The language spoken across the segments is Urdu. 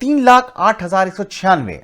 3,08,196,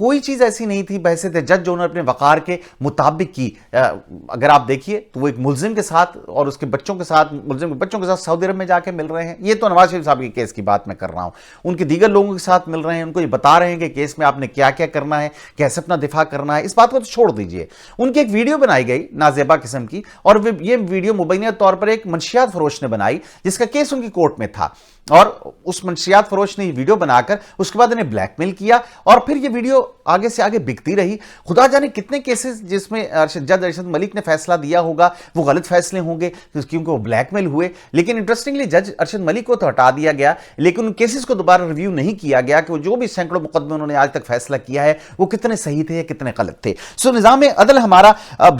کوئی چیز ایسی نہیں تھی بحیثیت جج جو انہوں نے اپنے وقار کے مطابق کی. اگر آپ دیکھیے تو وہ ایک ملزم کے ساتھ اور اس کے بچوں کے ساتھ، ملزم کے بچوں کے ساتھ سعودی عرب میں جا کے مل رہے ہیں. یہ تو نواز شریف صاحب کے کیس کی بات میں کر رہا ہوں. ان کے دیگر لوگوں کے ساتھ مل رہے ہیں، ان کو یہ بتا رہے ہیں کہ کیس میں آپ نے کیا کیا کرنا ہے، کیسے اپنا دفاع کرنا ہے. اس بات کو تو چھوڑ دیجئے، ان کی ایک ویڈیو بنائی گئی نازیبا قسم کی، اور یہ ویڈیو مبینہ طور پر ایک منشیات فروش نے بنائی جس کا کیس ان کی کورٹ میں تھا، اور اس منشیات فروش نے یہ ویڈیو بنا کر اس کے بعد انہیں بلیک میل کیا، اور پھر یہ ویڈیو آگے سے آگے بکتی رہی. خدا جانے کتنے کیسز جس میں جج ارشد ملک نے فیصلہ دیا ہوگا وہ غلط فیصلے ہوں گے کیونکہ وہ بلیک میل ہوئے. لیکن انٹرسٹنگلی جج ارشد ملک کو تو ہٹا دیا گیا، لیکن ان کیسز کو دوبارہ ریویو نہیں کیا گیا کہ وہ جو بھی سینکڑوں مقدمے انہوں نے آج تک فیصلہ کیا ہے وہ کتنے صحیح تھے یا کتنے غلط تھے. سو نظام عدل ہمارا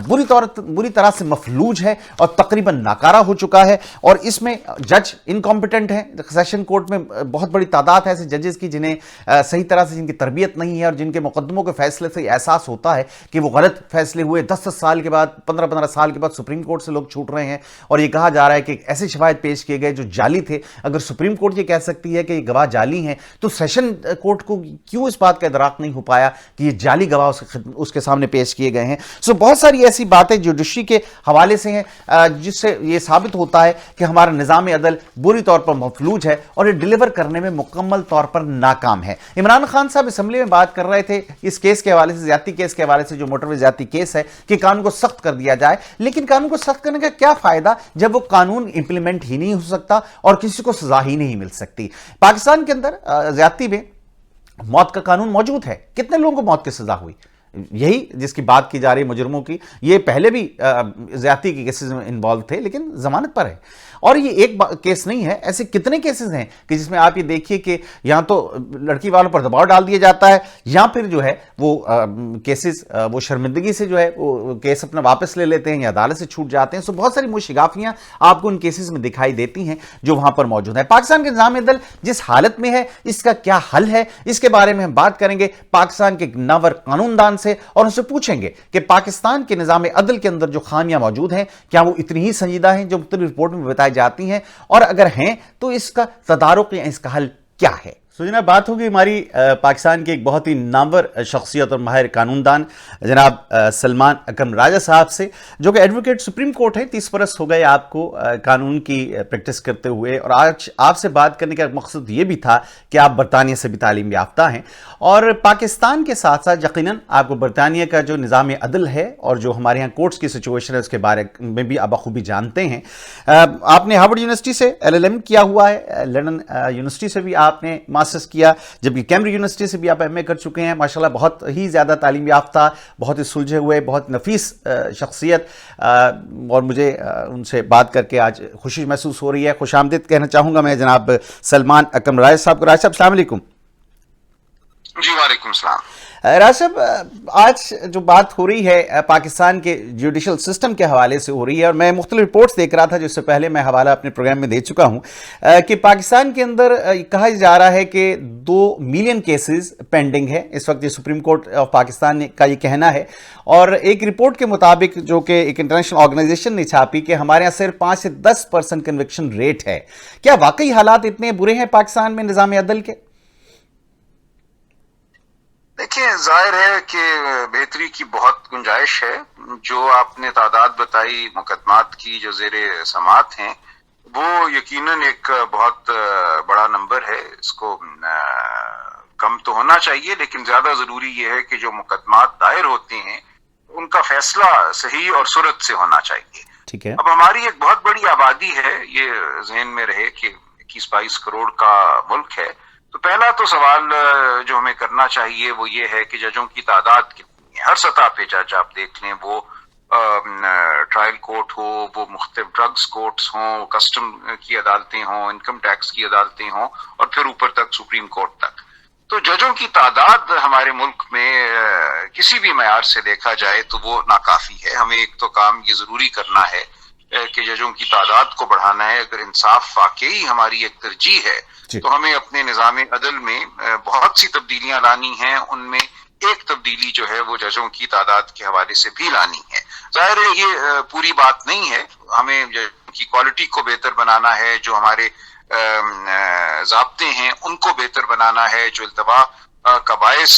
بری طرح سے مفلوج ہے اور تقریباً ناکارہ ہو چکا ہے، اور اس میں جج انکمپیٹنٹ ہیں. سیشن کورٹ میں بہت بڑی تعداد ہے ایسے ججز کی جنہیں صحیح طرح سے، جن کی تربیت نہیں ہے اور جن کے مقدموں کے فیصلے سے احساس ہوتا ہے کہ وہ غلط فیصلے ہوئے. 10 سال کے بعد، 15 سال کے بعد سپریم کورٹ سے لوگ چھوٹ رہے ہیں، اور یہ کہا جا رہا ہے کہ ایسے شواہد پیش کیے گئے جو جعلی تھے. اگر سپریم کورٹ یہ کہہ سکتی ہے کہ یہ گواہ جعلی ہیں تو سیشن کورٹ کو کیوں اس بات کا ادراک نہیں ہو پایا کہ یہ جعلی گواہ اس کے سامنے پیش کیے گئے ہیں. سو بہت ساری ایسی باتیں جوڈیشری کے حوالے سے ہیں جس سے یہ ثابت ہوتا ہے کہ ہمارا نظام عدل بری طور پر مفلوج ہے اور یہ ڈیلیور کرنے میں مکمل طور پر ناکام ہے. عمران خان صاحب اسمبلی میں بات کر رہے تھے اس کیس کے حوالے سے، زیادتی کیس کے حوالے سے، جو موٹر وے زیادتی کیس ہے، کہ قانون کو سخت کر دیا جائے. لیکن قانون کو سخت کرنے کا کیا فائدہ جب وہ قانون امپلیمنٹ ہی نہیں ہو سکتا اور کسی کو سزا ہی نہیں مل سکتی. پاکستان کے اندر زیادتی میں موت کا قانون موجود ہے. کتنے لوگوں کو موت کی سزا ہوئی؟ یہی جس کی بات کی جا رہی ہے مجرموں کی، یہ پہلے بھی زیادتی کے کیسز میں انوالو تھے لیکن ضمانت پر ہے. اور یہ ایک کیس نہیں ہے، ایسے کتنے کیسز ہیں کہ جس میں آپ یہ دیکھیے کہ یہاں تو لڑکی والوں پر دباؤ ڈال دیا جاتا ہے، یا پھر جو ہے وہ کیسز وہ شرمندگی سے جو ہے وہ کیس اپنا واپس لے لیتے ہیں یا عدالت سے چھوٹ جاتے ہیں. سو بہت ساری شگافیاں آپ کو ان کیسز میں دکھائی دیتی ہیں جو وہاں پر موجود ہیں. پاکستان کے نظام عدل جس حالت میں ہے، اس کا کیا حل ہے، اس کے بارے میں ہم بات کریں گے پاکستان کے نامور قانون دان سے، اور ان سے پوچھیں گے کہ پاکستان کے نظام عدل کے اندر جو خامیاں موجود ہیں کیا وہ اتنی ہی سنجیدہ ہیں جو مختلف رپورٹ میں بتائی جاتی ہیں، اور اگر ہیں تو اس کا تدارک یا اس کا حل کیا ہے. سو جناب بات ہوگی ہماری پاکستان کے ایک بہت ہی نامور شخصیت اور ماہر قانون دان جناب سلمان اکرم راجہ صاحب سے، جو کہ ایڈوکیٹ سپریم کورٹ ہے. 30 برس ہو گئے آپ کو قانون کی پریکٹس کرتے ہوئے، اور آج آپ سے بات کرنے کا مقصد یہ بھی تھا کہ آپ برطانیہ سے بھی تعلیم یافتہ ہیں، اور پاکستان کے ساتھ ساتھ یقیناً آپ کو برطانیہ کا جو نظام عدل ہے اور جو ہمارے یہاں کورٹس کی سچویشن ہے اس کے بارے میں بھی آپ بخوبی جانتے ہیں. آپ نے ہارورڈ یونیورسٹی سے LLM کیا ہوا ہے، لندن یونیورسٹی سے بھی آپ نے ماسٹرز کیا، جبکہ کیمبرج یونیورسٹی سے بھی آپ MA کر چکے ہیں. ماشاءاللہ بہت ہی زیادہ تعلیم یافتہ، بہت ہی سلجھے ہوئے، بہت نفیس شخصیت، اور مجھے ان سے بات کر کے آج خوشی محسوس ہو رہی ہے. خوش آمدید کہنا چاہوں گا میں جناب سلمان اکرم راجہ صاحب کو. راجہ صاحب السلام علیکم. جی وعلیکم السلام. راجہ صاحب آج جو بات ہو رہی ہے پاکستان کے جوڈیشل سسٹم کے حوالے سے ہو رہی ہے، اور میں مختلف رپورٹس دیکھ رہا تھا جس سے پہلے میں حوالہ اپنے پروگرام میں دے چکا ہوں کہ پاکستان کے اندر کہا جا رہا ہے کہ 2 ملین کیسز پینڈنگ ہے اس وقت. یہ سپریم کورٹ آف پاکستان کا یہ کہنا ہے، اور ایک رپورٹ کے مطابق جو کہ ایک انٹرنیشنل آرگنائزیشن نے چھاپی کہ ہمارے یہاں صرف 5 سے 10% کنوکشن ریٹ ہے. کیا واقعی حالات اتنے برے ہیں پاکستان میں نظام عدل کے؟ دیکھیں، ظاہر ہے کہ بہتری کی بہت گنجائش ہے. جو آپ نے تعداد بتائی مقدمات کی جو زیر سماعت ہیں، وہ یقیناً ایک بہت بڑا نمبر ہے. اس کو کم تو ہونا چاہیے، لیکن زیادہ ضروری یہ ہے کہ جو مقدمات دائر ہوتے ہیں ان کا فیصلہ صحیح اور سرعت سے ہونا چاہیے. ٹھیک ہے. اب ہماری ایک بہت بڑی آبادی ہے، یہ ذہن میں رہے کہ 21-22 کروڑ کا ملک ہے. تو پہلا تو سوال جو ہمیں کرنا چاہیے وہ یہ ہے کہ ججوں کی تعداد کتنی ہے. ہر سطح پہ جج آپ دیکھ لیں، وہ ٹرائل کورٹ ہو، وہ مختلف ڈرگز کورٹس ہوں، کسٹم کی عدالتیں ہوں، انکم ٹیکس کی عدالتیں ہوں، اور پھر اوپر تک سپریم کورٹ تک. تو ججوں کی تعداد ہمارے ملک میں کسی بھی معیار سے دیکھا جائے تو وہ ناکافی ہے. ہمیں ایک تو کام یہ ضروری کرنا ہے کہ ججوں کی تعداد کو بڑھانا ہے. اگر انصاف واقعی ہماری ایک ترجیح ہے تو ہمیں اپنے نظام عدل میں بہت سی تبدیلیاں لانی ہیں. ان میں ایک تبدیلی جو ہے وہ ججوں کی تعداد کے حوالے سے بھی لانی ہے. ظاہر ہے یہ پوری بات نہیں ہے، ہمیں ججوں کی کوالٹی کو بہتر بنانا ہے، جو ہمارے ضابطے ہیں ان کو بہتر بنانا ہے، جو التوا کا باعث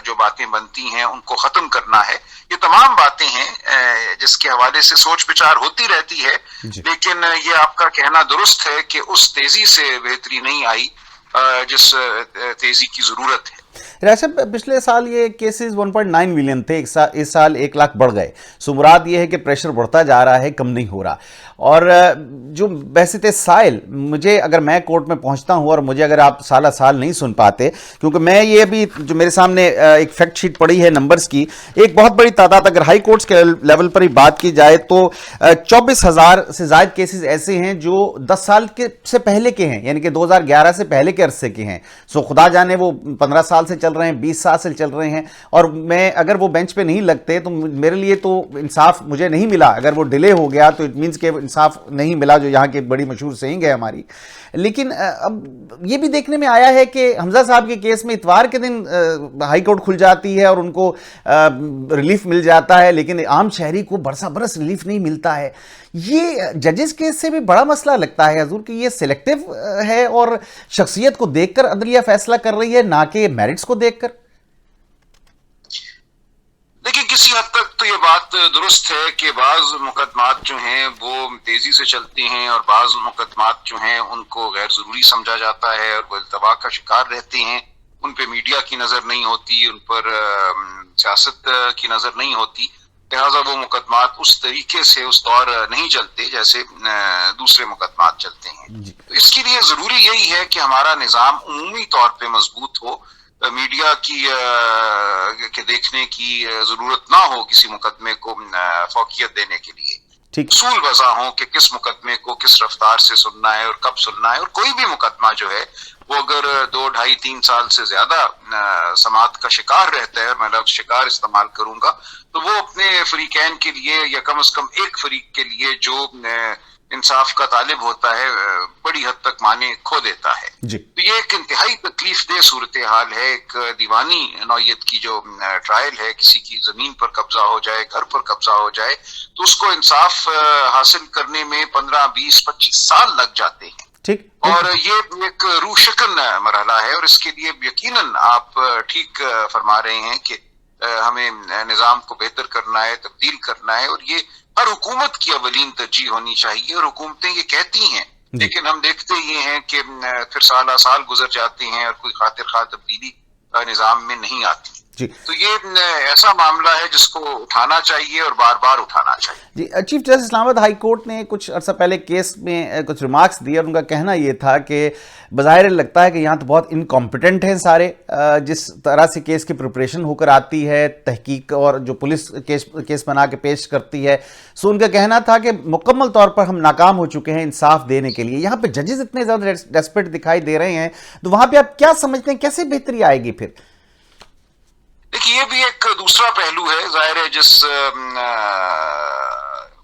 جو باتیں بنتی ہیں ان کو ختم کرنا ہے. یہ تمام باتیں ہیں جس کے حوالے سے سوچ بچار ہوتی رہتی ہے, لیکن یہ آپ کا کہنا درست ہے کہ اس تیزی سے بہتری نہیں آئی جس تیزی کی ضرورت ہے. راج صاحب, پچھلے سال یہ کیسز 1.9 ملین تھے, اس سال 1 لاکھ بڑھ گئے. سو مراد یہ ہے کہ پریشر بڑھتا جا رہا ہے, کم نہیں ہو رہا. اور جو بحث سائل, مجھے اگر میں کورٹ میں پہنچتا ہوں اور مجھے اگر آپ سالہ سال نہیں سن پاتے, کیونکہ میں یہ بھی جو میرے سامنے ایک فیکٹ شیٹ پڑی ہے نمبرز کی, ایک بہت بڑی تعداد, اگر ہائی کورٹس کے لیول پر ہی بات کی جائے تو 24,000 سے زائد کیسز ایسے ہیں جو 10 سال سے پہلے کے ہیں, یعنی کہ 2011 سے پہلے کے عرصے کے ہیں. سو خدا جانے وہ 15 سال سے چل رہے ہیں, 20 سال سے چل رہے ہیں, اور میں اگر وہ بینچ پہ نہیں لگتے تو میرے لیے تو انصاف مجھے نہیں ملا. اگر وہ ڈیلے ہو گیا تو اٹ مینس کہ انصاف نہیں ملا, جو یہاں کی بڑی مشہور سینگ ہے ہماری. لیکن اب یہ بھی دیکھنے میں آیا ہے کہ حمزہ صاحب کے کیس میں اتوار کے دن ہائی کورٹ کھل جاتی ہے اور ان کو ریلیف مل جاتا ہے, لیکن عام شہری کو برسا برس ریلیف نہیں ملتا ہے. یہ ججز کیس سے بھی بڑا مسئلہ لگتا ہے حضور کہ یہ سلیکٹیو ہے اور شخصیت کو دیکھ کر عدلیہ فیصلہ کر رہی ہے, نہ کہ میرٹس کو دیکھ کر. دیکھیں, کسی حد تک تو یہ بات درست ہے کہ بعض مقدمات جو ہیں وہ تیزی سے چلتے ہیں اور بعض مقدمات جو ہیں ان کو غیر ضروری سمجھا جاتا ہے اور وہ التوا کا شکار رہتے ہیں. ان پہ میڈیا کی نظر نہیں ہوتی, ان پر سیاست کی نظر نہیں ہوتی, لہٰذا وہ مقدمات اس طریقے سے اس طور نہیں چلتے جیسے دوسرے مقدمات چلتے ہیں. تو اس کے لیے ضروری یہی ہے کہ ہمارا نظام عمومی طور پہ مضبوط ہو, میڈیا کی کے دیکھنے کی ضرورت نہ ہو کسی مقدمے کو فوقیت دینے کے لیے. اصول وضع ہوں کہ کس مقدمے کو کس رفتار سے سننا ہے اور کب سننا ہے, اور کوئی بھی مقدمہ جو ہے وہ اگر 2, 2.5, 3 سال سے زیادہ سماعت کا شکار رہتا ہے, اور میں لفظ شکار استعمال کروں گا, تو وہ اپنے فریقین کے لیے یا کم از کم ایک فریق کے لیے جو انصاف کا طالب ہوتا ہے بڑی حد تک معنی کھو دیتا ہے. تو یہ ایک انتہائی تکلیف دہ صورتحال ہے. ایک دیوانی نوعیت کی جو ٹرائل ہے, کسی کی زمین پر قبضہ ہو جائے, گھر پر قبضہ ہو جائے, تو اس کو انصاف حاصل کرنے میں 15, 20, 25 سال لگ جاتے ہیں. اور یہ ایک روح شکن مرحلہ ہے, اور اس کے لیے یقیناً آپ ٹھیک فرما رہے ہیں کہ ہمیں نظام کو بہتر کرنا ہے, تبدیل کرنا ہے, اور یہ ہر حکومت کی اولین ترجیح ہونی چاہیے. اور حکومتیں یہ کہتی ہیں, لیکن ہم دیکھتے یہ ہیں کہ پھر سالہ سال گزر جاتے ہیں اور کوئی خاطر خواہ تبدیلی نظام میں نہیں آتی. تو یہ ایسا معاملہ ہے جس کو اٹھانا چاہیے اور بار بار اٹھانا چاہیے. چیف جسٹس اسلام آباد ہائی کورٹ نے کچھ عرصہ پہلے کیس میں کچھ ریمارکس دیے, اور ان کا کہنا یہ تھا کہ بظاہر لگتا ہے کہ یہاں تو بہت انکمپیٹنٹ ہیں سارے, جس طرح سے کیس کی پریپریشن ہو کر آتی ہے, تحقیق اور جو پولیس کیس بنا کے پیش کرتی ہے. سو ان کا کہنا تھا کہ مکمل طور پر ہم ناکام ہو چکے ہیں انصاف دینے کے لیے. یہاں پہ ججز اتنے زیادہ ڈیسپریٹ دکھائی دے رہے ہیں, تو وہاں پہ آپ کیا سمجھتے ہیں, کیسے بہتری آئے گی پھر؟ دیکھیے, یہ بھی ایک دوسرا پہلو ہے. ظاہر ہے جس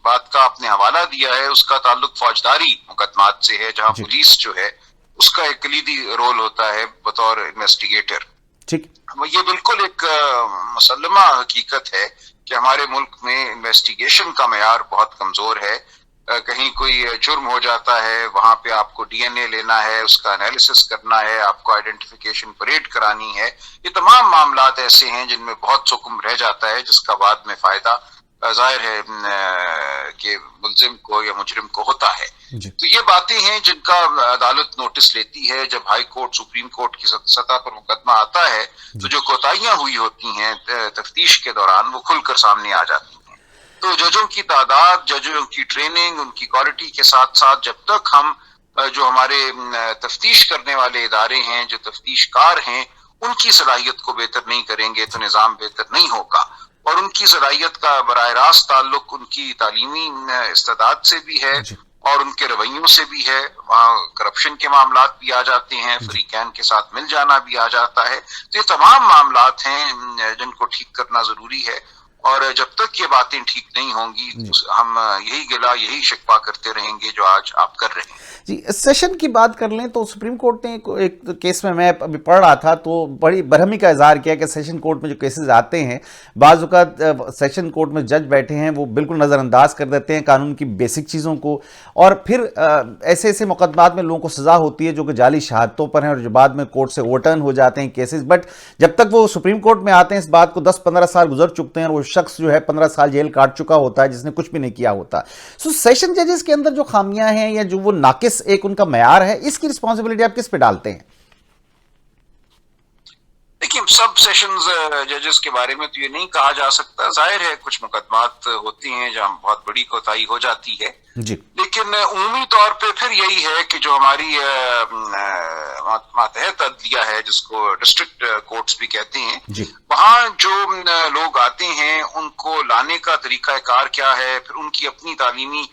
بات کا آپ نے حوالہ دیا ہے اس کا تعلق فوجداری مقدمات سے ہے, جہاں پولیس جو ہے اس کا ایک کلیدی رول ہوتا ہے بطور انویسٹیگیٹر. یہ بالکل ایک مسلمہ حقیقت ہے کہ ہمارے ملک میں انویسٹیگیشن کا معیار بہت کمزور ہے. کہیں کوئی جرم ہو جاتا ہے, وہاں پہ آپ کو ڈی این اے لینا ہے, اس کا انالیسس کرنا ہے, آپ کو آئیڈینٹیفیکیشن پریڈ کرانی ہے. یہ تمام معاملات ایسے ہیں جن میں بہت سکم رہ جاتا ہے, جس کا بعد میں فائدہ ظاہر ہے کہ ملزم کو یا مجرم کو ہوتا ہے. تو یہ باتیں ہیں جن کا عدالت نوٹس لیتی ہے. جب ہائی کورٹ, سپریم کورٹ کی سطح پر مقدمہ آتا ہے تو جو کوتاہیاں ہوئی ہوتی ہیں تفتیش کے دوران وہ کھل کر سامنے آ جاتی ہیں. تو ججوں کی تعداد, ججوں کی ٹریننگ, ان کی کوالٹی کے ساتھ ساتھ جب تک ہم جو ہمارے تفتیش کرنے والے ادارے ہیں, جو تفتیش کار ہیں, ان کی صلاحیت کو بہتر نہیں کریں گے تو نظام بہتر نہیں ہوگا. اور ان کی صلاحیت کا براہ راست تعلق ان کی تعلیمی استعداد سے بھی ہے اور ان کے رویوں سے بھی ہے. وہاں کرپشن کے معاملات بھی آ جاتے ہیں, فریقین کے ساتھ مل جانا بھی آ جاتا ہے. تو یہ تمام معاملات ہیں جن کو ٹھیک کرنا ضروری ہے, اور جب تک یہ باتیں ٹھیک نہیں ہوں گی ہم یہی گلہ, یہی شکوہ کرتے رہیں گے جو آج آپ کر رہے ہیں. جی سیشن کی بات کر لیں تو سپریم کورٹ نے ایک کیس میں ابھی پڑھ رہا تھا تو بڑی برہمی کا اظہار کیا کہ سیشن کورٹ میں جو کیسز آتے ہیں بعض اوقات سیشن کورٹ میں جج بیٹھے ہیں وہ بالکل نظر انداز کر دیتے ہیں قانون کی بیسک چیزوں کو، اور پھر ایسے ایسے مقدمات میں لوگوں کو سزا ہوتی ہے جو کہ جعلی شہادتوں پر ہیں اور جو بعد میں کورٹ سے اوورٹرن ہو جاتے ہیں کیسز، بٹ جب تک وہ سپریم کورٹ میں آتے ہیں اس بات کو 10-15 سال گزر چکتے ہیں اور وہ شخص جو ہے 15 سال جیل کاٹ چکا ہوتا ہے جس نے کچھ بھی نہیں کیا ہوتا. سو سیشن ججز کے اندر جو خامیاں ہیں یا جو وہ ناقص ایک ان کا معیار ہے، اس کی رسپانسبلٹی آپ کس پہ ڈالتے ہیں؟ دیکھیے سب سیشنز ججز کے بارے میں تو یہ نہیں کہا جا سکتا، ظاہر ہے کچھ مقدمات ہوتے ہیں جہاں بہت بڑی کوتاہی ہو جاتی ہے جی، لیکن عمومی طور پہ پھر یہی ہے کہ جو ہماری ماتحت عدلیہ ہے جس کو ڈسٹرکٹ کورٹس بھی کہتے ہیں، جی، وہاں جو لوگ آتے ہیں ان کو لانے کا طریقہ کار کیا ہے، پھر ان کی اپنی تعلیمی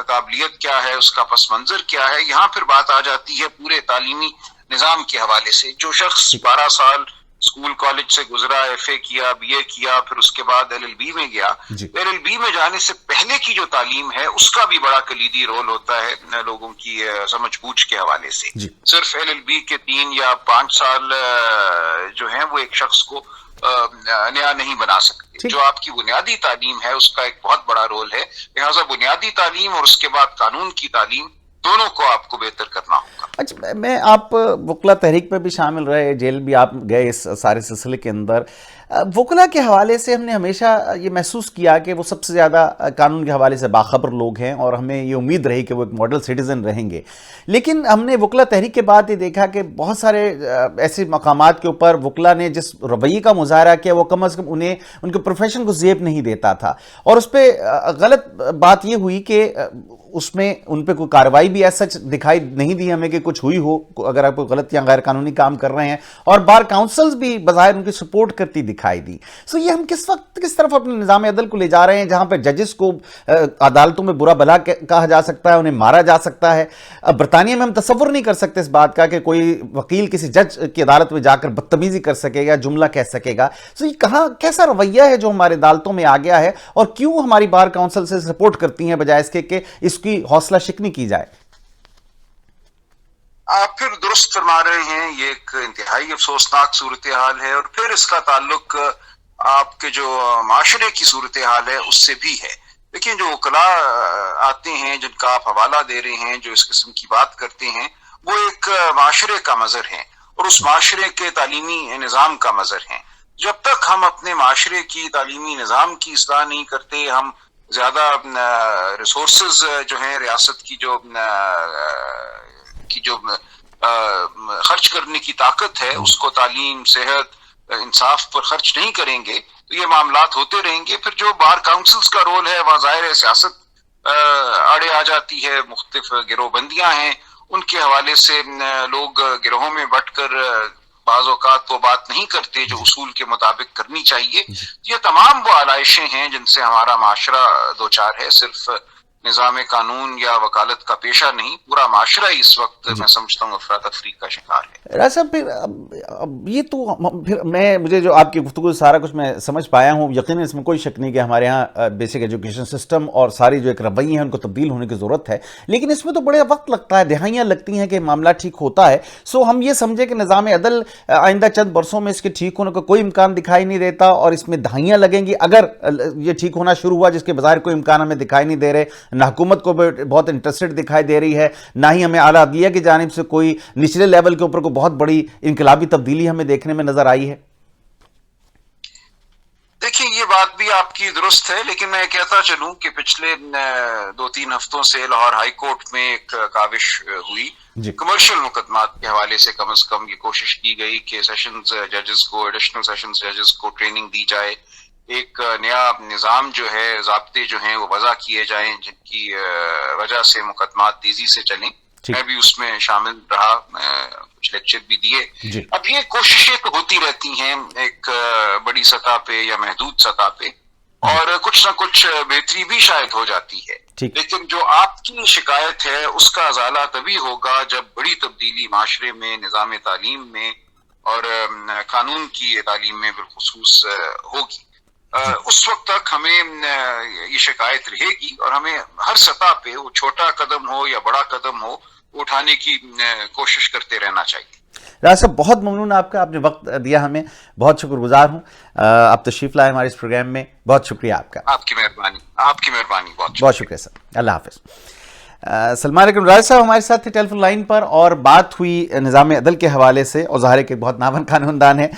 قابلیت کیا ہے، اس کا پس منظر کیا ہے، یہاں پھر بات آ جاتی ہے پورے تعلیمی نظام کے حوالے سے. جو شخص 12 سال اسکول کالج سے گزرا، ایف اے کیا، بی اے کیا، پھر اس کے بعد ایل ایل بی میں گیا، ایل ایل بی میں جانے سے پہلے کی جو تعلیم ہے اس کا بھی بڑا کلیدی رول ہوتا ہے لوگوں کی سمجھ بوجھ کے حوالے سے. صرف ایل ایل بی کے 3 یا 5 سال جو ہیں وہ ایک شخص کو نیا نہیں بنا سکتے. جو آپ کی بنیادی تعلیم ہے اس کا ایک بہت بڑا رول ہے، لہٰذا بنیادی تعلیم اور اس کے بعد قانون کی تعلیم دونوں کو آپ کو بہتر کرنا ہوگا. اچھا، میں آپ وکلا تحریک میں بھی شامل رہے، جیل بھی آپ گئے اس سارے سلسلے کے اندر. وکلا کے حوالے سے ہم نے ہمیشہ یہ محسوس کیا کہ وہ سب سے زیادہ قانون کے حوالے سے باخبر لوگ ہیں اور ہمیں یہ امید رہی کہ وہ ایک ماڈل سٹیزن رہیں گے. لیکن ہم نے وکلا تحریک کے بعد یہ دیکھا کہ بہت سارے ایسے مقامات کے اوپر وکلا نے جس رویے کا مظاہرہ کیا وہ کم از کم انہیں ان کے پروفیشن کو زیب نہیں دیتا تھا، اور اس پہ غلط بات یہ ہوئی کہ اس میں ان پہ کوئی کارروائی بھی ایسا دکھائی نہیں دی ہمیں کہ کچھ ہوئی ہو اگر آپ کوئی غلط یا غیر قانونی کام کر رہے ہیں، اور بار کاؤنسلز بھی بظاہر ان کی سپورٹ کرتی دکھائی دی. سو یہ ہم کس وقت کس طرف اپنے نظام عدل کو لے جا رہے ہیں جہاں پہ ججز کو عدالتوں میں برا بھلا کہا جا سکتا ہے، انہیں مارا جا سکتا ہے. برطانیہ میں ہم تصور نہیں کر سکتے اس بات کا کہ کوئی وکیل کسی جج کی عدالت میں جا کر بدتمیزی کر سکے گا، جملہ کہہ سکے گا. سو یہ کہاں کیسا رویہ ہے جو ہمارے عدالتوں میں آ گیا ہے، اور کیوں ہماری بار کاؤنسل سے سپورٹ کرتی ہیں بجائے اس کے کہ اس کی حوصلہ شکنی کی جائے؟ آپ پھر درست فرما رہے ہیں، یہ ایک انتہائی افسوسناک صورتحال ہے، اور پھر اس کا تعلق آپ کے جو معاشرے کی صورتحال ہے اس سے بھی ہے. دیکھیں جو وکلاء آتے ہیں جن کا آپ حوالہ دے رہے ہیں، جو اس قسم کی بات کرتے ہیں، وہ ایک معاشرے کا مظہر ہیں اور اس معاشرے کے تعلیمی نظام کا مظہر ہیں. جب تک ہم اپنے معاشرے کی تعلیمی نظام کی اصلاح نہیں کرتے، ہم زیادہ ریسورسز جو ہیں ریاست کی جو خرچ کرنے کی طاقت ہے اس کو تعلیم، صحت، انصاف پر خرچ نہیں کریں گے تو یہ معاملات ہوتے رہیں گے. پھر جو بار کاؤنسلز کا رول ہے وہاں ظاہر ہے سیاست آڑے آ جاتی ہے، مختلف گروہ بندیاں ہیں، ان کے حوالے سے لوگ گروہوں میں بٹ کر بعض اوقات وہ بات نہیں کرتے جو اصول کے مطابق کرنی چاہیے. یہ تمام وہ علائشیں ہیں جن سے ہمارا معاشرہ دوچار ہے. صرف نظام قانون یا وکالت کا پیشہ نہیں، پورا معاشرہ اس وقت میں سمجھتا ہوں افراتفری کا شکار ہے. راج صاحب پھر یہ تو پھر مجھے جو آپ کی گفتگو سارا کچھ میں سمجھ پایا ہوں، یقیناً اس میں کوئی شک نہیں کہ ہمارے ہاں بیسک ایجوکیشن سسٹم اور ساری جو ایک رویے ہیں ان کو تبدیل ہونے کی ضرورت ہے، لیکن اس میں تو بڑے وقت لگتا ہے، دہائیاں لگتی ہیں کہ معاملہ ٹھیک ہوتا ہے. سو ہم یہ سمجھے کہ نظام عدل آئندہ چند برسوں میں اس کے ٹھیک ہونے کا کوئی امکان دکھائی نہیں دیتا، اور اس میں دہائیاں لگیں گی اگر یہ ٹھیک ہونا شروع ہوا، جس کے بظاہر کوئی امکان ہمیں دکھائی نہیں دے رہے. نہ حکومت کو بہت انٹرسٹڈ دکھائی دے رہی ہے، نہ ہی ہمیں اعلیٰ عدلیہ کی جانب سے کوئی نچلے لیول کے اوپر کوئی بہت بڑی انقلابی تبدیلی ہمیں دیکھنے میں نظر آئی ہے. دیکھیں یہ بات بھی آپ کی درست ہے، لیکن میں کہتا چلوں کہ پچھلے 2-3 ہفتوں سے لاہور ہائی کورٹ میں ایک کاوش ہوئی. کمرشل مقدمات کے حوالے سے کم از کم یہ کوشش کی گئی کہ سیشنز ججز کو، ایڈیشنل سیشنز ججز کو ٹریننگ دی جائے، ایک نیا نظام جو ہے، ضابطے جو ہیں وہ وضع کیے جائیں جن کی وجہ سے مقدمات تیزی سے چلیں. میں بھی اس میں شامل رہا، کچھ لیکچر بھی دیے. اب یہ کوششیں تو ہوتی رہتی ہیں ایک بڑی سطح پہ یا محدود سطح پہ، اور کچھ نہ کچھ بہتری بھی شاید ہو جاتی ہے. لیکن جو آپ کی شکایت ہے اس کا ازالہ تبھی ہوگا جب بڑی تبدیلی معاشرے میں، نظام تعلیم میں اور قانون کی تعلیم میں بالخصوص ہوگی. اس وقت تک ہمیں یہ شکایت رہے گی اور ہمیں ہر سطح پہ وہ چھوٹا قدم ہو یا بڑا قدم ہو اٹھانے کی کوشش کرتے رہنا چاہیے. راج صاحب بہت ممنون آپ کا، آپ نے وقت دیا ہمیں، بہت شکر گزار ہوں. آپ تشریف لائے ہمارے اس پروگرام میں، بہت شکریہ آپ کا. آپ کی مہربانی بہت شکریہ سر. اللہ حافظ. سلمان علیکم راج صاحب ہمارے ساتھ تھے ٹیلی فون لائن پر، اور بات ہوئی نظام عدل کے حوالے سے، اور ظاہر ہے کہ بہت نامور قانوندان ہے،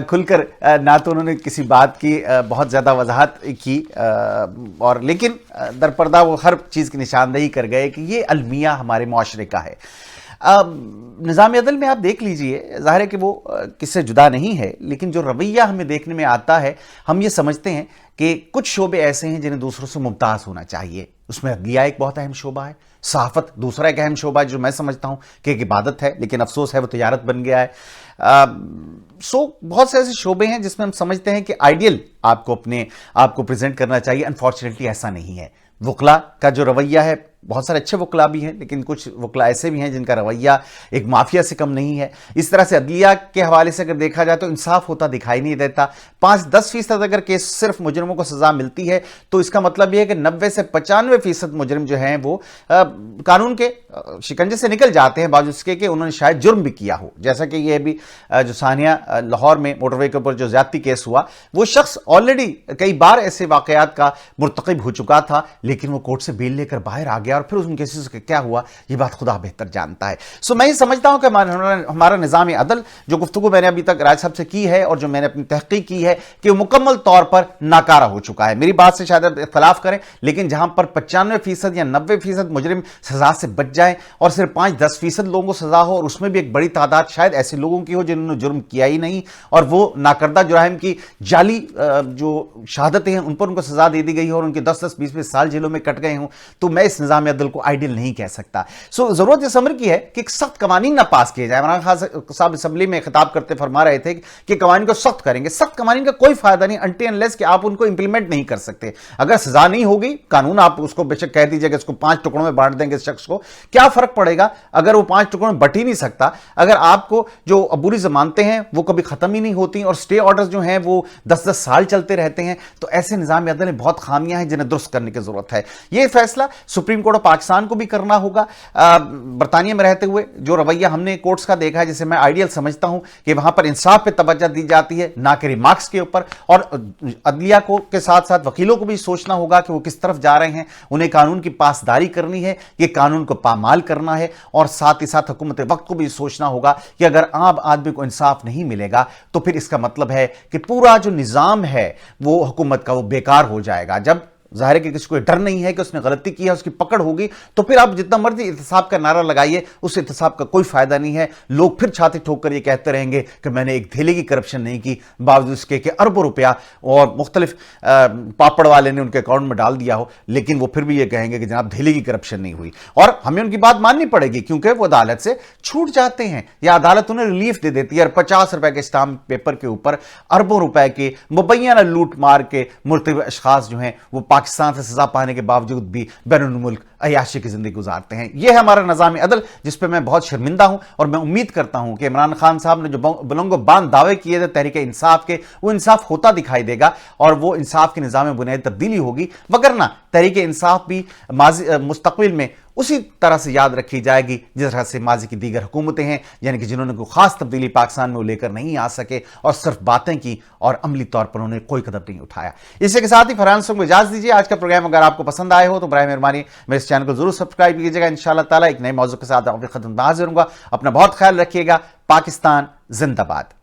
کھل کر نہ تو انہوں نے کسی بات کی بہت زیادہ وضاحت کی، اور لیکن در پردہ وہ ہر چیز کی نشاندہی کر گئے کہ یہ المیہ ہمارے معاشرے کا ہے. نظام عدل میں آپ دیکھ لیجئے، ظاہر ہے کہ وہ کس سے جدا نہیں ہے، لیکن جو رویہ ہمیں دیکھنے میں آتا ہے، ہم یہ سمجھتے ہیں کہ کچھ شعبے ایسے ہیں جنہیں دوسروں سے ممتاز ہونا چاہیے. اس میں عدلیہ ایک بہت اہم شعبہ ہے، صحافت دوسرا ایک اہم شعبہ ہے جو میں سمجھتا ہوں کہ ایک عبادت ہے، لیکن افسوس ہے وہ تجارت بن گیا ہے. بہت سے ایسے شعبے ہیں جس میں ہم سمجھتے ہیں کہ آئیڈیل آپ کو پریزنٹ کرنا چاہیے. انفارچونیٹلی ایسا نہیں ہے. وکلا کا جو رویہ ہے، بہت سارے اچھے وکلا بھی ہیں، لیکن کچھ وکلا ایسے بھی ہیں جن کا رویہ ایک مافیا سے کم نہیں ہے. اس طرح سے عدلیہ کے حوالے سے اگر دیکھا جائے تو انصاف ہوتا دکھائی نہیں دیتا. 5-10% اگر کیس صرف مجرموں کو سزا ملتی ہے تو اس کا مطلب یہ ہے کہ 90 سے 95% مجرم جو ہیں وہ قانون کے شکنجے سے نکل جاتے ہیں، باوجود اس کے کہ انہوں نے شاید جرم بھی کیا ہو. جیسا کہ یہ بھی جو ثانیہ لاہور میں موٹر وے کے اوپر جو زیادتی کیس ہوا، وہ شخص آلریڈی کئی بار ایسے واقعات کا مرتکب ہو چکا تھا، لیکن وہ کورٹ سے بیل لے کر باہر آ گیا، اور پھر ان کیسز کا کیا ہوا یہ بات خدا بہتر جانتا ہے. میں یہ سمجھتا ہوں کہ ہمارا نظام عدل، جو گفتگو میں نے ابھی تک راج صاحب سے کی ہے اور جو میں نے اپنی تحقیق کی ہے، کہ وہ مکمل طور پر ناکارہ ہو چکا ہے. میری بات سے شاید آپ اختلاف کریں، لیکن جہاں پر 95% یا 90% مجرم سزا سے بچ جائیں اور صرف 5-10% لوگوں کو سزا ہو، اور اس میں بھی ایک بڑی تعداد شاید ایسے لوگوں کی ہو جنہوں نے جرم کیا ہی نہیں، اور وہ ناکردہ جرائم کی جعلی جو شہادتیں ہیں ان پر ان کو سزا دے دی گئی ہو اور ان کے 10-10 20-20 سال جیلوں میں کٹ گئے ہوں، تو میں اس نظام عدل کو آئیڈیل نہیں کہہ سکتا. ضرورت اس امر کی ہے کہ ایک سخت قوانین نہ پاس کیے جائے. عمران خان صاحب اسمبلی میں خطاب کرتے فرما رہے تھے کہ قوانین کو سخت کریں گے. سخت قوانین کا کوئی فائدہ نہیں انٹی انلیس کہ آپ ان کو امپلیمنٹ نہیں کر سکتے. اگر سزا نہیں ہوگی، قانون آپ اس کو بے شک کہہ دیجئے کہ اس کو 5 ٹکڑوں میں بانٹ دیں گے اس شخص کو، کیا فرق پڑے گا اگر وہ 5 ٹکڑوں میں بٹ ہی نہیں سکتا؟ اگر آپ کو جو عبوری ضمانتیں ہیں وہ کبھی ختم ہی نہیں ہوتی اور سٹے آرڈرز جو ہیں وہ 10-10 سال چلتے رہتے ہیں، تو ایسے نظام عدل میں بہت خامیاں ہیں جنہیں درست کرنے کی ضرورت ہے. یہ فیصلہ سپریم کورٹ آف پاکستان کو بھی کرنا ہوگا. برطانیہ میں رہتے ہوئے جو رویہ ہم نے کورٹس کا دیکھا ہے، جسے میں آئیڈیل سمجھتا ہوں کہ وہاں پر انصاف پہ توجہ دی جاتی ہے، نہ کہ ریمارکس کے اوپر. اور عدلیہ کو کے ساتھ ساتھ وکیلوں کو بھی سوچنا ہوگا کہ وہ کس طرف جا رہے ہیں. انہیں قانون کی پاسداری کرنی ہے، یہ قانون کو پامال کرنا ہے، اور ساتھ ہی ساتھ حکومت وقت کو بھی سوچنا ہوگا کہ اگر عام آدمی کو انصاف نہیں ملے گا تو پھر اس کا مطلب ہے کہ پورا جو نظام ہے وہ حکومت کا وہ بیکار ہو جائے گا. جب ظاہر ہے کہ کسی کو ڈر نہیں ہے کہ اس نے غلطی کی ہے، اس کی پکڑ ہوگی، تو پھر آپ جتنا مرضی احتساب کا نعرہ لگائیے، اس احتساب کا کوئی فائدہ نہیں ہے. لوگ پھر چھاتی ٹھوک کر یہ کہتے رہیں گے کہ میں نے ایک دھیلے کی کرپشن نہیں کی، باوجود اس کے کہ اربوں روپیہ اور مختلف پاپڑ والے نے ان کے اکاؤنٹ میں ڈال دیا ہو، لیکن وہ پھر بھی یہ کہیں گے کہ جناب دھیلے کی کرپشن نہیں ہوئی. اور ہمیں ان کی بات ماننی پڑے گی کیونکہ وہ عدالت سے چھوٹ جاتے ہیں، یا عدالت انہیں ریلیف دے دیتی ہے. اور 50 روپے کے اسٹامپ پیپر کے اوپر اربوں روپے کے مبینہ لوٹ مار کے مرتبہ اشخاص جو ہیں وہ پاکستان سے سزا پانے کے باوجود بھی بیرون الملک عیاشی کی زندگی گزارتے ہیں. یہ ہے ہمارا نظام عدل جس پہ میں بہت شرمندہ ہوں، اور میں امید کرتا ہوں کہ عمران خان صاحب نے جو بلند و باند دعوے کیے تھے تحریک انصاف کے، وہ انصاف ہوتا دکھائی دے گا اور وہ انصاف کے نظام میں بنیادی تبدیلی ہوگی. وگرنہ تحریک انصاف بھی مستقبل میں اسی طرح سے یاد رکھی جائے گی جس طرح سے ماضی کی دیگر حکومتیں ہیں، یعنی کہ جنہوں نے کوئی خاص تبدیلی پاکستان میں لے کر نہیں آ سکے اور صرف باتیں کی اور عملی طور پر انہوں نے کوئی قدم نہیں اٹھایا. اسی کے ساتھ ہی فرحان صاحب کو اجازت دیجیے. آج کا پروگرام اگر آپ کو پسند آئے ہو تو برائے مہربانی میرے اس چینل کو ضرور سبسکرائب کیجیے گا. انشاءاللہ تعالیٰ ایک نئے موضوع کے ساتھ آپ کی خدمت میں حاضر ہوں گا. اپنا بہت خیال رکھیے گا. پاکستان زندہ باد.